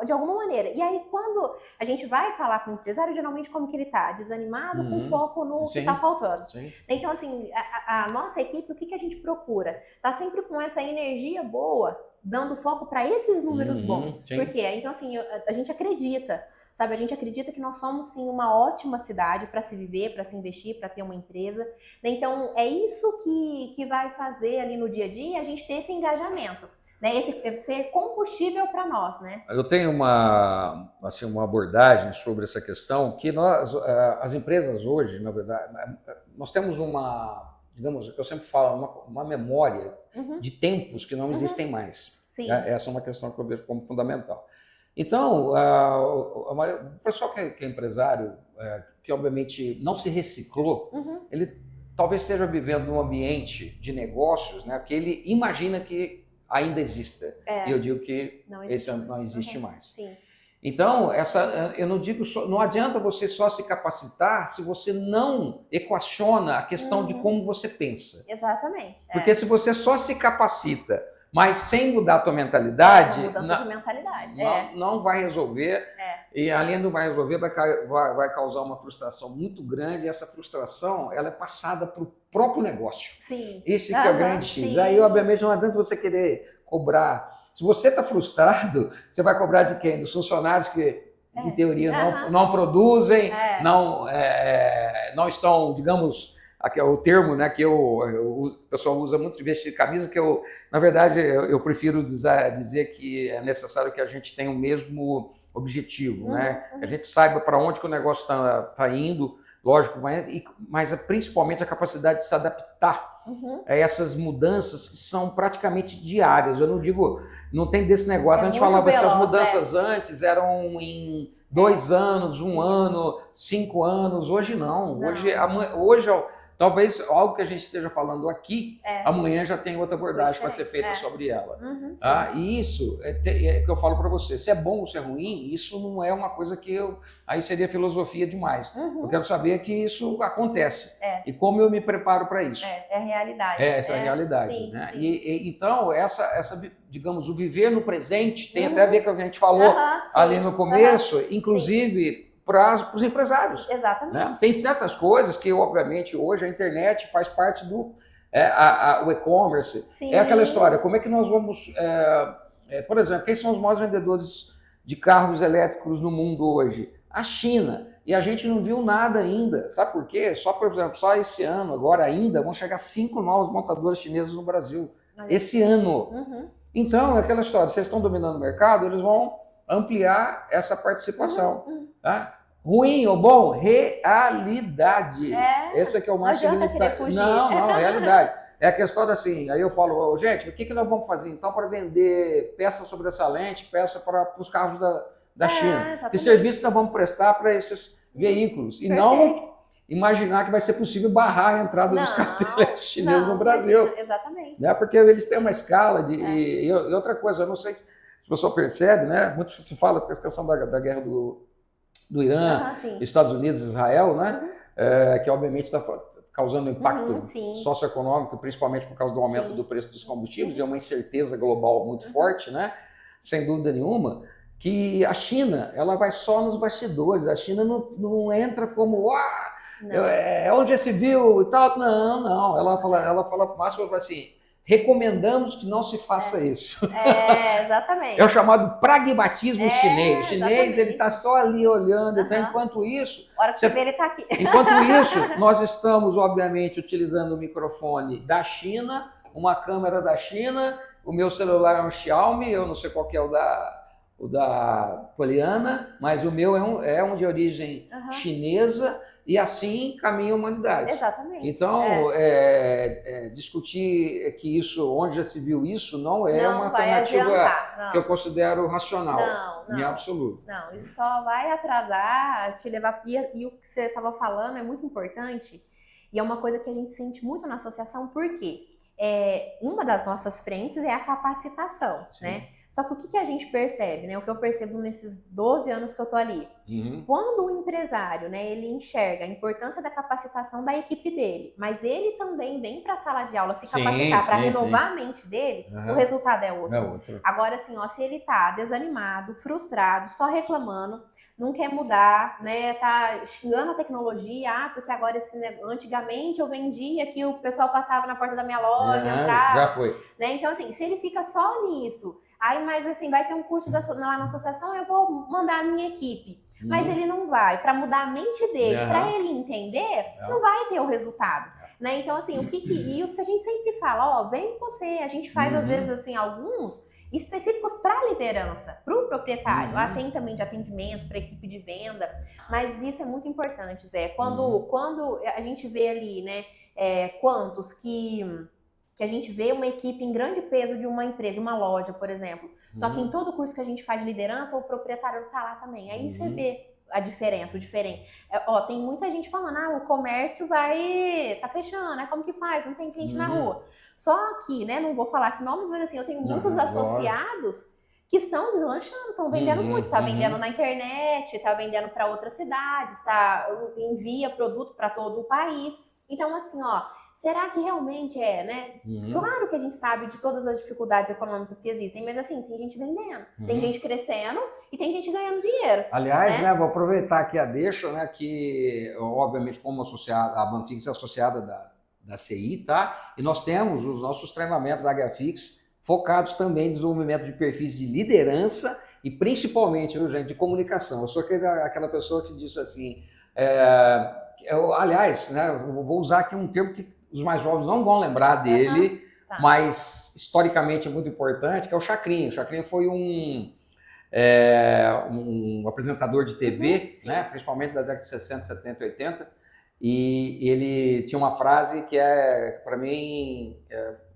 de alguma maneira. E aí, quando a gente vai falar com o empresário, geralmente como que ele está? Desanimado, com foco no que está faltando. Então, assim, a nossa equipe, o que a gente procura? Tá sempre com essa energia boa, dando foco para esses números bons. Por quê? Então, assim, a gente acredita. Sabe, a gente acredita que nós somos, sim, uma ótima cidade para se viver, para se investir, para ter uma empresa. Então, é isso que vai fazer ali no dia a dia a gente ter esse engajamento. né, esse ser combustível para nós, né? Eu tenho uma abordagem sobre essa questão que as empresas hoje, na verdade, nós temos digamos, eu sempre falo, uma memória de tempos que não existem mais. Sim. Essa é uma questão que eu vejo como fundamental. Então, o pessoal que é empresário, que obviamente não se reciclou, ele talvez esteja vivendo num ambiente de negócios, né, que ele imagina que ainda exista. E eu digo que esse não existe mais. Sim. Então, eu não digo não adianta você só se capacitar se você não equaciona a questão de como você pensa. Exatamente. Porque se você só se capacita, mas sem mudar a tua mentalidade, mudança de mentalidade. Não vai resolver. E além do vai resolver, vai causar uma frustração muito grande. E essa frustração, ela é passada para o próprio negócio. Sim. Esse que é o grande X. Sim. Aí, obviamente, não adianta você querer cobrar. Se você está frustrado, você vai cobrar de quem? Dos funcionários que, em teoria, não produzem, não estão, digamos, aqui é o termo, né, que o pessoal usa muito de vestir camisa, que na verdade, eu prefiro dizer que é necessário que a gente tenha o mesmo objetivo, né? Que a gente saiba para onde que o negócio está indo, lógico, mas principalmente a capacidade de se adaptar a essas mudanças que são praticamente diárias. Eu não digo, não tem desse negócio. A gente falava que essas mudanças antes eram em 2 anos, 1 ano, 5 anos. Hoje não. Hoje talvez algo que a gente esteja falando aqui, amanhã já tem outra abordagem para ser feita sobre ela. E isso é que eu falo para você. Se é bom ou se é ruim, isso não é uma coisa que aí seria filosofia demais. Eu quero saber que isso acontece. E como eu me preparo para isso. É realidade. Essa é a realidade. Sim, né? sim. Então, digamos, o viver no presente tem até a ver com o que a gente falou ali no começo, inclusive para os empresários. Exatamente. Né? Tem certas coisas que, obviamente, hoje a internet faz parte do o e-commerce. É aquela história, como é que nós vamos... por exemplo, quem são os maiores vendedores de carros elétricos no mundo hoje? A China. E a gente não viu nada ainda. Sabe por quê? Por exemplo, só esse ano, agora ainda, vão chegar 5 novos montadores chineses no Brasil. Esse ano. Então, é aquela história, vocês estão dominando o mercado, eles vão ampliar essa participação. Tá? Ruim ou bom? Realidade. Esse é que é o mais significativo. Não, realidade. É a questão assim, aí eu falo, gente, o que nós vamos fazer então para vender peça sobressalente, peça para os carros da China? Exatamente. Que serviço nós vamos prestar para esses veículos? E não imaginar que vai ser possível barrar a entrada dos carros elétricos chineses no Brasil. Exatamente. Né? Porque eles têm uma escala e outra coisa, eu não sei se o pessoal percebe, né? Muito se fala com a questão da guerra do Irã, Estados Unidos e Israel, né? Que obviamente está causando impacto socioeconômico, principalmente por causa do aumento do preço dos combustíveis, e é uma incerteza global muito forte, né? Sem dúvida nenhuma, que a China, ela vai só nos bastidores, a China não entra como onde se viu e tal, não, ela fala máximo assim, recomendamos que não se faça isso. Exatamente. É o chamado pragmatismo chinês. O chinês, ele está só ali olhando. Então, enquanto isso... A hora que você vê, ele está aqui. Enquanto isso, nós estamos, obviamente, utilizando o microfone da China, uma câmera da China, o meu celular é um Xiaomi, eu não sei qual que é o da Poliana, mas o meu é um de origem chinesa, e assim caminha a humanidade. Exatamente. Então, discutir que onde já se viu isso, não é uma alternativa que eu considero racional. Em absoluto. Não, isso só vai atrasar, te levar... E o que você estava falando é muito importante, e é uma coisa que a gente sente muito na associação, porque uma das nossas frentes é a capacitação, né? Só que o que a gente percebe, né? O que eu percebo nesses 12 anos que eu tô ali. Quando o empresário, né, ele enxerga a importância da capacitação da equipe dele, mas ele também vem para a sala de aula se capacitar para renovar a mente dele, o resultado é outro. Agora, assim, se ele tá desanimado, frustrado, só reclamando, não quer mudar, né? Tá xingando a tecnologia, porque agora antigamente eu vendia que o pessoal passava na porta da minha loja, entrava. Já foi. Né? Então, assim, se ele fica só nisso, mas assim, vai ter um curso lá na associação, eu vou mandar a minha equipe. Mas ele não vai, para mudar a mente dele, para ele entender, não vai ter o resultado. né? Então, assim, e os que a gente sempre fala, ó, vem você, a gente faz às vezes, assim, alguns específicos para liderança, para o proprietário. Lá tem também de atendimento para equipe de venda, mas isso é muito importante, Zé. Quando a gente vê ali, né, quantos que a gente vê uma equipe em grande peso de uma empresa, de uma loja, por exemplo. Só que em todo curso que a gente faz de liderança, o proprietário tá lá também. Aí você vê a diferença, o diferente. Tem muita gente falando, o comércio tá fechando, né? Como que faz? Não tem cliente na rua. Só que, né, não vou falar que nomes, mas assim, eu tenho muitos associados que estão deslanchando, estão vendendo muito, tá vendendo na internet, tá vendendo para outras cidades, envia produto para todo o país. Então, assim, será que realmente né? Claro que a gente sabe de todas as dificuldades econômicas que existem, mas assim, tem gente vendendo, tem gente crescendo e tem gente ganhando dinheiro. Aliás, né, vou aproveitar aqui a deixa, né, que obviamente como associada, a Banfix é associada da CI, tá? E nós temos os nossos treinamentos HFix focados também em desenvolvimento de perfis de liderança e principalmente, viu, gente, de comunicação. Eu sou aquela pessoa que diz assim, aliás, né, vou usar aqui um termo que os mais jovens não vão lembrar dele, mas historicamente é muito importante, que é o Chacrinha. O Chacrinha foi um apresentador de TV, né, principalmente das décadas de 60, 70, 80, e ele tinha uma frase que para mim,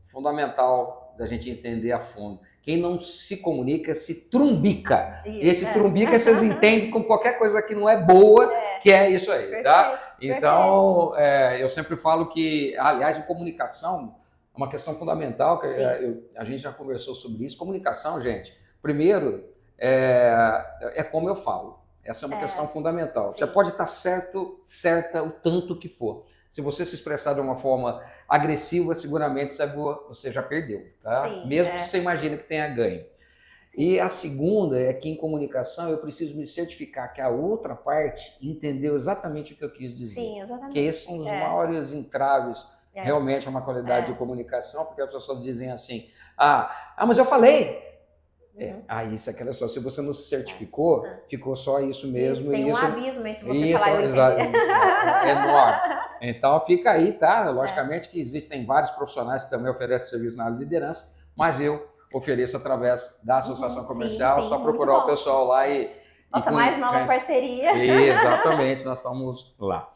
fundamental da gente entender a fundo. Quem não se comunica se trumbica. Isso, esse trumbica vocês entendem com qualquer coisa que não é boa, que é isso aí, perfeito, tá? Então, eu sempre falo que, aliás, em comunicação, é uma questão fundamental, que a gente já conversou sobre isso. Comunicação, gente, primeiro, é como eu falo. Essa é uma questão fundamental. Sim. Você pode estar certa o tanto que for. Se você se expressar de uma forma agressiva, seguramente você já perdeu, tá? Sim, mesmo que você imagine que tenha ganho. Sim. E a segunda é que em comunicação eu preciso me certificar que a outra parte entendeu exatamente o que eu quis dizer. Sim, exatamente. Que esses são os maiores entraves realmente a uma qualidade de comunicação, porque as pessoas dizem assim, mas eu falei. Aí, aquela só, se você não se certificou, ficou só isso mesmo. Tem um abismo entre você falar e eu entender. É enorme. Então fica aí, tá? Logicamente que existem vários profissionais que também oferecem serviço na área de liderança, mas eu ofereço através da Associação Comercial, só procurar o pessoal lá e... Nossa, mais nova parceria. Exatamente, nós estamos lá.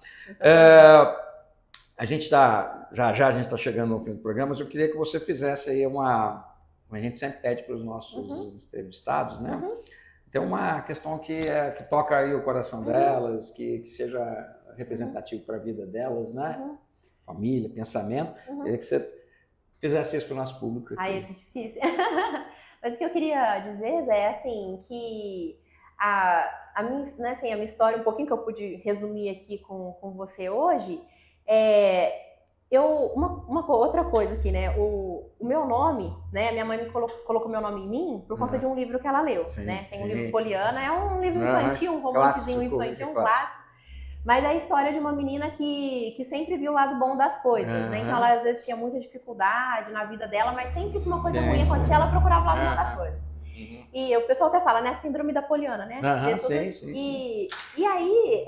A gente está, já a gente está chegando no fim do programa, mas eu queria que você fizesse aí a gente sempre pede para os nossos entrevistados, né? Tem uma questão que toca aí o coração delas, que seja representativo para a vida delas, né? Família, pensamento. Queria que você fizesse isso para o nosso público aqui. Isso é difícil. Mas o que eu queria dizer, Zé, é assim, que a minha história, um pouquinho que eu pude resumir aqui com você hoje, uma outra coisa aqui, né? O meu nome, né? Minha mãe me colocou meu nome em mim por conta de um livro que ela leu, né? Tem um livro Poliana, é um livro infantil, um romancezinho infantil, um clássico. Mas é a história de uma menina que sempre viu o lado bom das coisas, né? Então ela às vezes tinha muita dificuldade na vida dela, mas sempre que uma coisa ruim acontecia, ela procurava o lado bom das coisas. E o pessoal até fala, né? A síndrome da Poliana, né? E aí,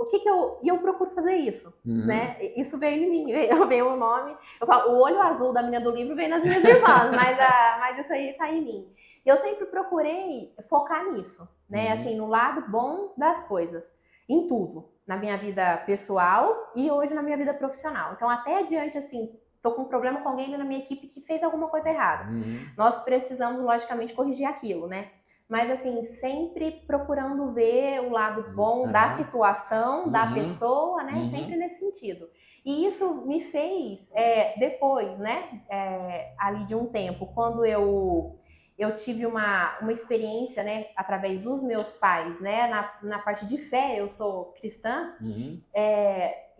o que eu procuro fazer isso, né? Isso veio em mim, veio o nome. Eu falo, o olho azul da menina do livro veio nas minhas irmãs, mas isso aí tá em mim. E eu sempre procurei focar nisso, né? Assim, no lado bom das coisas, em tudo, na minha vida pessoal e hoje na minha vida profissional. Então, até adiante, assim, tô com um problema com alguém na minha equipe que fez alguma coisa errada. Nós precisamos, logicamente, corrigir aquilo, né? Mas, assim, sempre procurando ver o lado bom da situação, da pessoa, né? Sempre nesse sentido. E isso me fez, depois, né? Ali de um tempo, quando eu tive uma experiência, né? Através dos meus pais, né? Na parte de fé, eu sou cristã.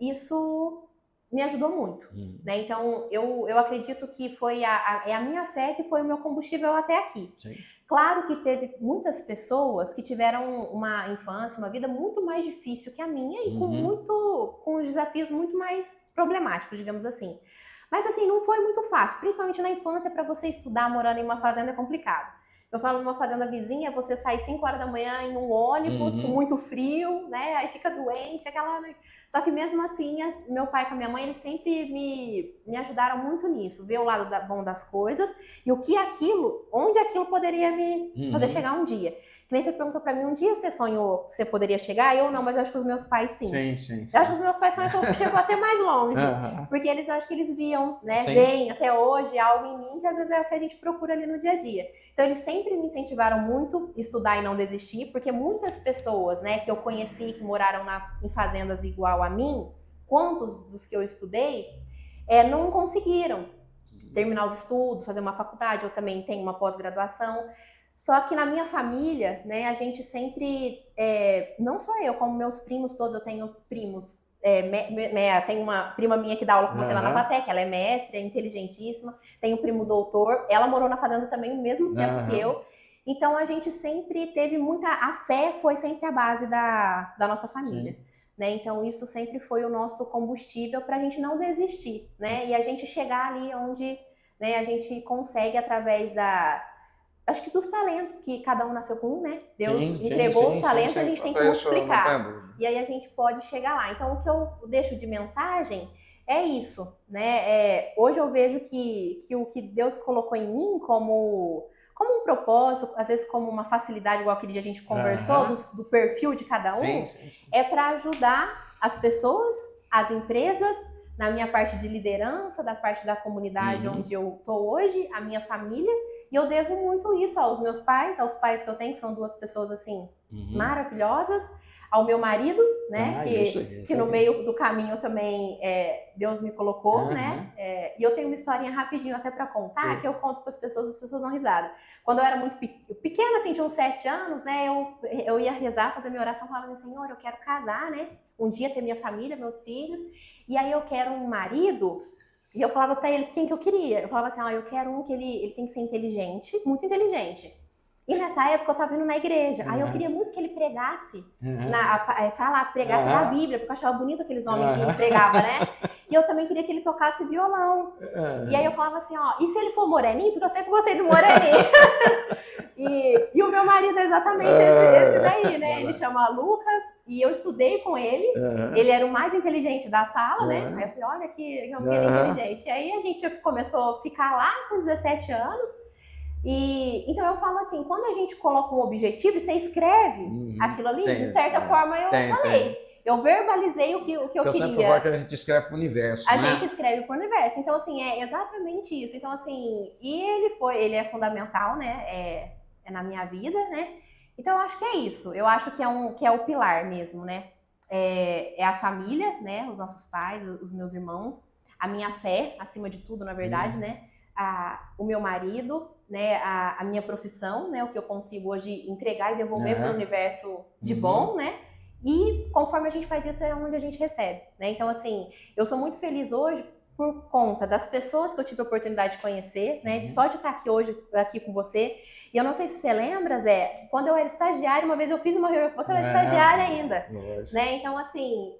Isso me ajudou muito, né? Então, eu acredito que foi a minha fé que foi o meu combustível até aqui. Sim. Claro que teve muitas pessoas que tiveram uma infância, uma vida muito mais difícil que a minha e com os desafios muito mais problemáticos, digamos assim. Mas assim, não foi muito fácil, principalmente na infância, para você estudar morando em uma fazenda é complicado. Eu falo, numa fazenda vizinha, você sai 5 horas da manhã em um ônibus, com muito frio, né? Aí fica doente, aquela... Só que mesmo assim, meu pai com a minha mãe, eles sempre me ajudaram muito nisso. Ver o lado bom das coisas e onde aquilo poderia me fazer chegar um dia. Que nem você perguntou pra mim, um dia você sonhou que você poderia chegar? Eu não, mas eu acho que os meus pais sim. Sim. Eu acho que os meus pais sonham que eu chego até mais longe. Porque eu acho que eles viam, né? Veem até hoje algo em mim que às vezes é o que a gente procura ali no dia a dia. Então eles sempre me incentivaram muito a estudar e não desistir, porque muitas pessoas, né, que eu conheci, que moraram em fazendas igual a mim, quantos dos que eu estudei, não conseguiram terminar os estudos, fazer uma faculdade. Eu também tenho uma pós-graduação. Só que na minha família, né, a gente sempre, não só eu, como meus primos todos, eu tenho os primos, tem uma prima minha que dá aula com você lá na FATEC, ela é mestre, é inteligentíssima, tem um primo doutor, ela morou na fazenda também o mesmo tempo que eu, então a gente sempre teve a fé foi sempre a base da nossa família. Né? Então isso sempre foi o nosso combustível para a gente não desistir, né? E a gente chegar ali onde, né, a gente consegue através acho que dos talentos, que cada um nasceu com um, né? Deus entregou os talentos, a gente tem que multiplicar. E aí a gente pode chegar lá. Então, o que eu deixo de mensagem é isso, né? Hoje eu vejo que o que Deus colocou em mim como um propósito, às vezes como uma facilidade, igual aquele dia a gente conversou, do perfil de cada um, é para ajudar as pessoas, as empresas, na minha parte de liderança, da parte da comunidade onde eu estou hoje, a minha família, e eu devo muito isso aos meus pais, aos pais que eu tenho, que são 2 pessoas assim maravilhosas, ao meu marido, né, que no meio do caminho também Deus me colocou, né, e eu tenho uma historinha rapidinho até para contar, que eu conto para as pessoas dão risada. Quando eu era muito pequena, assim, tinha uns 7 anos, né, eu ia rezar, fazer minha oração, falava assim, Senhor, eu quero casar, né, um dia ter minha família, meus filhos, e aí eu quero um marido, e eu falava para ele quem que eu queria. Eu falava assim, eu quero um que ele tem que ser inteligente, muito inteligente. E nessa época eu estava indo na igreja, aí eu queria muito que ele pregasse, pregasse na Bíblia, porque eu achava bonito aqueles homens que ele pregava, né? E eu também queria que ele tocasse violão. E aí eu falava assim, e se ele for moreninho? Porque eu sempre gostei do moreninho. E o meu marido é exatamente esse daí, né? Ele chama Lucas, e eu estudei com ele. Ele era o mais inteligente da sala, né? Aí eu falei, olha que eu inteligente. E aí a gente começou a ficar lá com 17 anos. Então eu falo assim, quando a gente coloca um objetivo e você escreve aquilo ali, de certa forma eu falei. Eu verbalizei o que eu queria. Eu sempre falo que a gente escreve para o universo, A gente escreve para o universo. Então, assim, é exatamente isso. Então, assim, e ele é fundamental, né? É na minha vida, né? Então, eu acho que é isso. Eu acho que é o pilar mesmo, né? É a família, né? Os nossos pais, os meus irmãos, a minha fé, acima de tudo, na verdade, né? O meu marido, né? A minha profissão, né? O que eu consigo hoje entregar e devolver para o universo de bom, né? E conforme a gente faz isso, é onde a gente recebe, né? Então, assim, eu sou muito feliz hoje por conta das pessoas que eu tive a oportunidade de conhecer, né? Só de estar aqui hoje, aqui com você. E eu não sei se você lembra, Zé, quando eu era estagiária, uma vez eu fiz uma reunião com você, era estagiária ainda, né? Então, assim,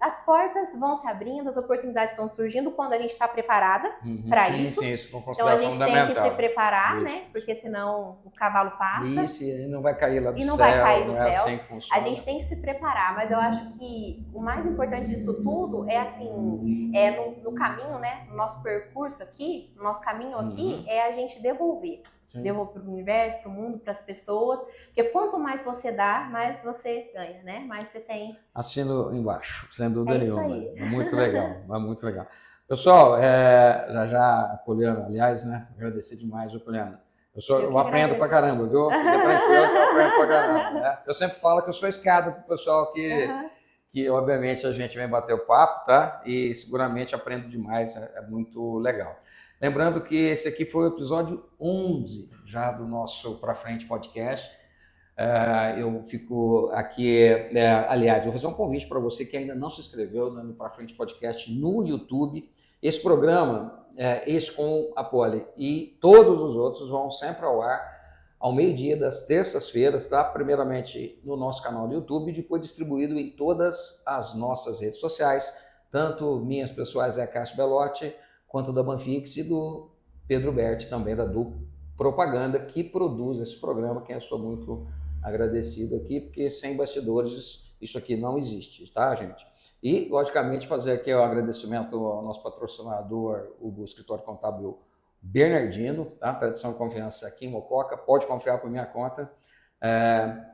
as portas vão se abrindo, as oportunidades vão surgindo quando a gente está preparada para isso. Então, a gente tem que se preparar, né? Porque senão o cavalo passa. Isso, e não vai cair lá do céu. E não vai cair do céu. Assim que funciona. A gente tem que se preparar, mas eu acho que o mais importante disso tudo é, assim, no caminho, né? No nosso percurso aqui, no nosso caminho aqui, é a gente devolver. Devolver para o universo, para o mundo, para as pessoas, porque quanto mais você dá, mais você ganha, né? Mais você tem. Assino embaixo, sem dúvida nenhuma. É muito legal, é muito legal. Pessoal, já Apoliana, aliás, né? Agradecer demais, Apoliana. Eu aprendo pra caramba, viu? Fica tranquilo que eu aprendo pra caramba. Né? Eu sempre falo que eu sou escada pro pessoal que obviamente a gente vem bater o papo, tá? E seguramente aprendo demais, é muito legal. Lembrando que esse aqui foi o episódio 11 já do nosso Pra Frente Podcast. Eu fico aqui, aliás, vou fazer um convite para você que ainda não se inscreveu no Pra Frente Podcast no YouTube. Esse programa, esse com a Poli e todos os outros vão sempre ao ar ao meio-dia das terças-feiras, tá? Primeiramente no nosso canal do YouTube e depois distribuído em todas as nossas redes sociais, tanto minhas pessoais, Cássio Belotti, quanto da Banfix e do Pedro Berti, também da propaganda que produz esse programa, que eu sou muito agradecido aqui, porque sem bastidores isso aqui não existe, tá, gente? E, logicamente, fazer aqui o agradecimento ao nosso patrocinador, o escritório contábil Bernardino, tá? Tradição e confiança aqui em Mococa, pode confiar por minha conta.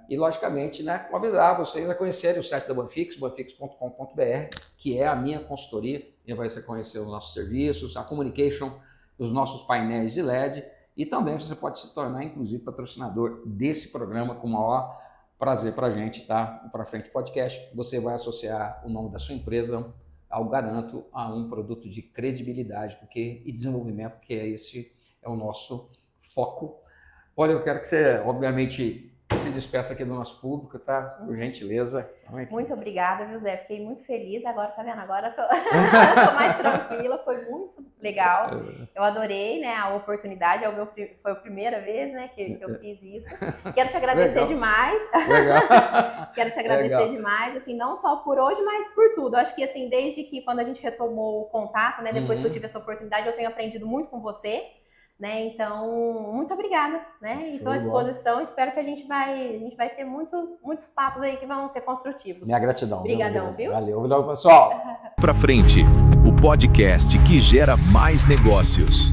E, logicamente, né, convidar vocês a conhecerem o site da Banfix, banfix.com.br, que é a minha consultoria, e vai você conhecer os nossos serviços, a communication, os nossos painéis de LED, e também você pode se tornar, inclusive, patrocinador desse programa com o maior prazer para a gente, tá? O Pra Frente Podcast. Você vai associar o nome da sua empresa, ao garanto, a um produto de credibilidade e desenvolvimento, que esse é o nosso foco. Olha, eu quero que você, obviamente, se despeça aqui do nosso público, tá? Por gentileza. Muito obrigada, viu, Zé? Fiquei muito feliz. Agora, tá vendo? Agora tô mais tranquila. Foi muito legal. Eu adorei, né, a oportunidade. Foi a primeira vez, né, que eu fiz isso. Quero te agradecer demais. Legal. Quero te agradecer demais, assim, não só por hoje, mas por tudo. Acho que, assim, desde que quando a gente retomou o contato, né, depois que eu tive essa oportunidade, eu tenho aprendido muito com você. Né? Então, muito obrigada, né? Estou à disposição, espero que a gente vai ter muitos papos aí que vão ser construtivos. Minha gratidão. Obrigadão, viu? Valeu, pessoal. Pra Frente, o podcast que gera mais negócios.